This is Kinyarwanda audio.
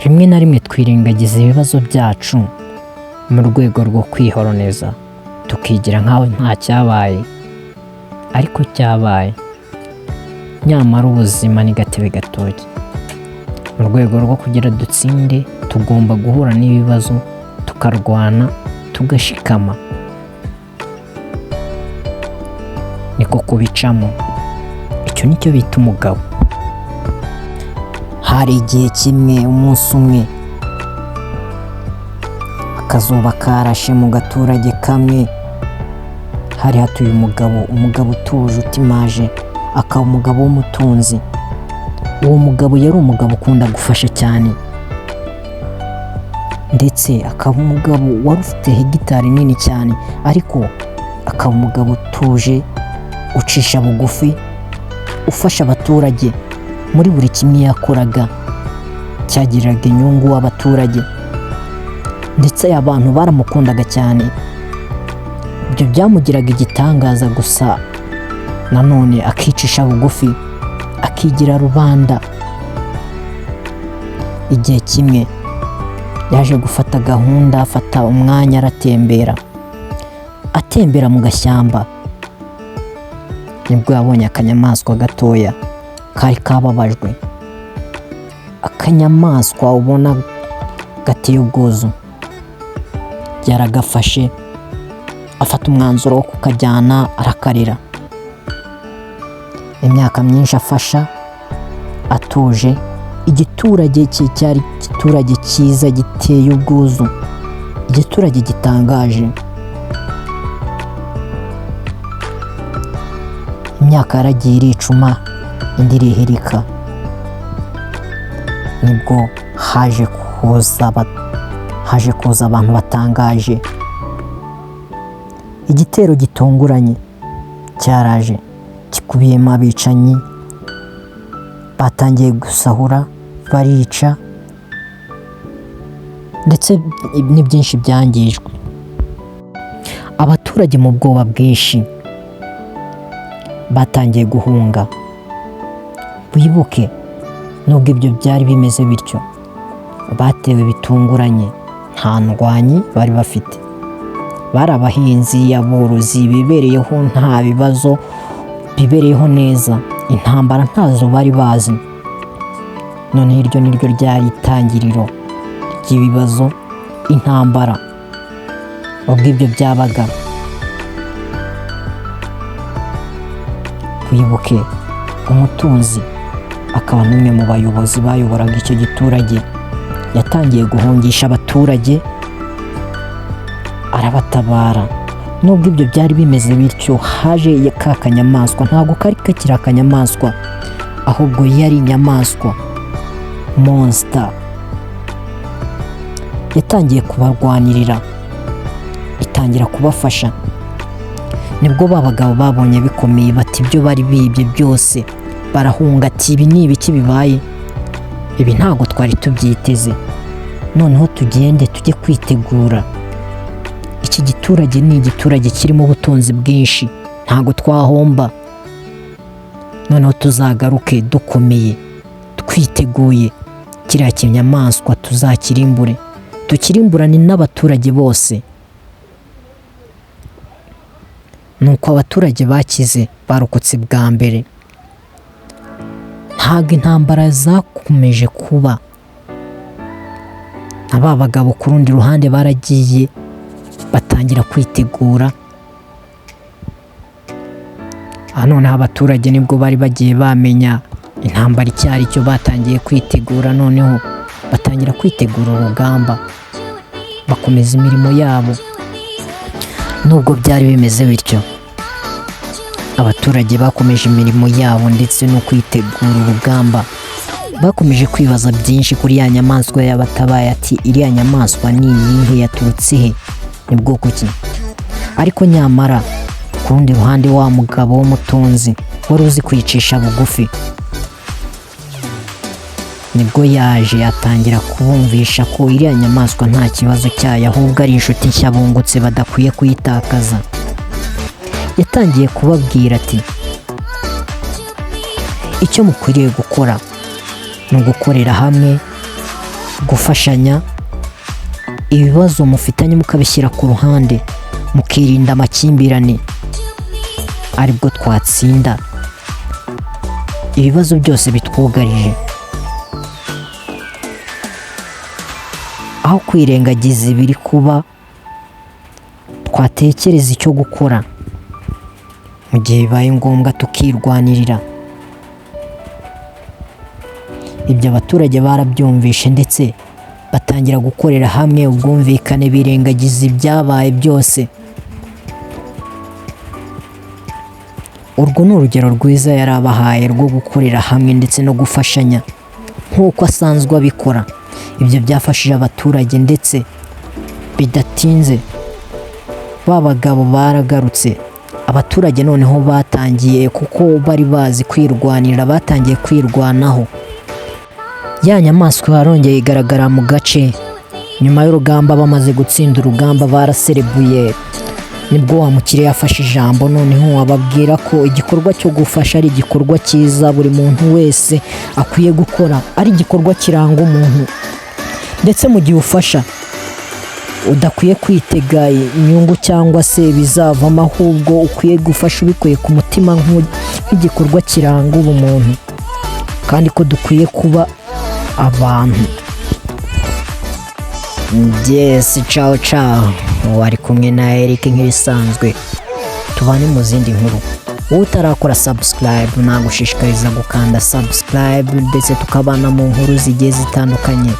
rimwe na rimwe twirengagiza ibibazo byacu mu rwego rwo kwihoroniza, tukigira nkaho nta cyabaye, ariko cyabaye. Nyamara ubuzima ni gatebe gatoki. Mu rwego rwo kugira dutsinde, tugomba guhura n'ibibazo, tukarwana, tugashikama. Niko kubicamo. Icyo nicyo bita umugabo. Hari igihe kimwe, umunsi umwe, akazuba karashe mu gaturage kamwe. Hari hatuye umugabo utuje, utimaje, akaba umugabo w'umutunzi. Uwo mugabo yari umugabo ukunda gufasha cyane, ndetse akaba umugabo wari ufite hegitari nini cyane, ariko akaba umugabo utuje, ucisha bugufi, ufasha abaturage muri buri kimwe yakoraga cyagiriraga inyungu abaturage, ndetse abantu baramukundaga cyane. Ibyo byamugiraga igitangaza, gusa nanone akicisha bugufi, akigira rubanda. Igihe kimwe yaje gufata gahunda, afata umwanya, atembera mu gashyamba. Nibwo yabonye akanyamaswa gatoya kari kababajwe, akanyamaswa ubona gateye ubwuzu. Yaragafashe, afata umwanzuro wo kukajyana, arakarira. Imyaka myinshi afasha, atuje. Igiturage cye cyari igiturage cyiza, giteye ubwuzu, igiturage gitangaje. Imyaka yaragiye iricuma, indi irihirika. Nibwo haje kuza abantu batangaje. Igitero gitunguranye cyaraje, gikubiyemo abicanyi. Batangiye gusahura, barica, ndetse ni byinshi byangijwe. Abaturage mu bwoba bwinshi batangiye guhunga. Wibuke, nubwo ibyo byari bimeze bityo, batewe bitunguranye, nta ndwanyi bari bafite. Bari abahinzi, aborozi, bibereyeho nta bibazo, bibereyeho neza. Intambara ntazo bari bazi. None iryo niryo ryari itangiriro ry'ibibazo, intambara. Ubwo ibyo byabaga, wibuke, umutunzi akaba n'umwe mu bayobozi bayoboraga icyo giturage, yatangiye guhungisha abaturage, arabatabara. Nubwo ibyo byari bimeze bityo, haje ka kanyamaswa. Ntabwo kari kakiri akanyamaswa, ahubwo yari inyamaswa, monster. Yatangiye kubarwanirira, itangira kubafasha. Nibwo babagabo babonye bikomeye, bati ibyo bari bibye byose barahunga. Ati ibi ni ibiki bibaye? Ibi ntabwo twari tubyiteze. Noneho tugende tujye kwitegura. Iki giturage ni igiturage kirimo ubutunzi bwinshi, ntabwo twahomba. Noneho tuzagaruke dukomeye, twiteguye. Kiriya kinyamaswa tuzakirimbure, tukirimburane n'abaturage bose. Nuko abaturage bakize, barokotse bwa mbere. Ntabwo intambara zakomeje kuba. Aba bagabo ku rundi ruhande baragiye, batangira kwitegura. Noneho abaturage nibwo bari bagiye bamenya intambara icyo ari cyo, batangiye kwitegura. Noneho batangira kwitegura urugamba, bakomeza imirimo yabo. Nubwo byari bimeze bityo, abaturage bakomeje imirimo yabo ndetse no kwitegura urugamba. Bakomeje kwibaza byinshi kuri ya nyamaswa yabatabaye. Ati iriya nyamaswa ni iyihe, yaturutse he, ni bwoko ki? Ariko nyamara ku rundi ruhande, wa mugabo w'umutunzi wari uzi kwicisha bugufi, nibwo yaje atangira kubumvisha ko iriya nyamaswa nta kibazo cyayo, ahubwo ari inshuti nshya bungutse badakwiye kuyitakaza. Yatangiye kubabwira ati icyo mukwiriye gukora ni ugukorera hamwe, gufashanya, ibibazo mufitanye mukabishyira ku ruhande, mukirinda amakimbirane, aribwo twatsinda ibibazo byose bitwugarije. Aho kwirengagiza ibiri kuba, twatekereza icyo gukora mu gihe bibaye ngombwa tukirwanirira. Ibyo abaturage barabyumvishe ndetse batangira gukorera hamwe ubwumvikane, birengagiza ibyabaye byose. Urwo ni urugero rwiza yari abahaye rwo gukorera hamwe ndetse no gufashanya nk'uko asanzwe abikora. Ibyo byafashije abaturage ndetse bidatinze ba bagabo baragarutse. Abaturage noneho batangiye, kuko bari bazi kwirwanira, batangiye kwirwanaho. Ya nyamaswa yarongeye igaragara mu gace nyuma y'urugamba. Bamaze gutsinda urugamba baraserebuye, nibwo wa mukire yafashe ijambo noneho ababwira ko igikorwa cyo gufasha ari igikorwa cyiza buri muntu wese akwiye gukora, ari igikorwa kiranga umuntu, ndetse mu gihe ufasha udakwiye kwitega inyungu cyangwa se bizavamo, ahubwo ukwiye gufasha ubikuye ku mutima nk'igikorwa kiranga ubumuntu, kandi ko dukwiye kuba abantu. Yes, ciao ciao. Wari kumwe na Eric nk'ibisanzwe. Tubane mu zindi nkuru. Wowe utarakora subscribe, nagushishikariza gukanda subscribe ndetse tukabana mu nkuru zigiye zitandukanye.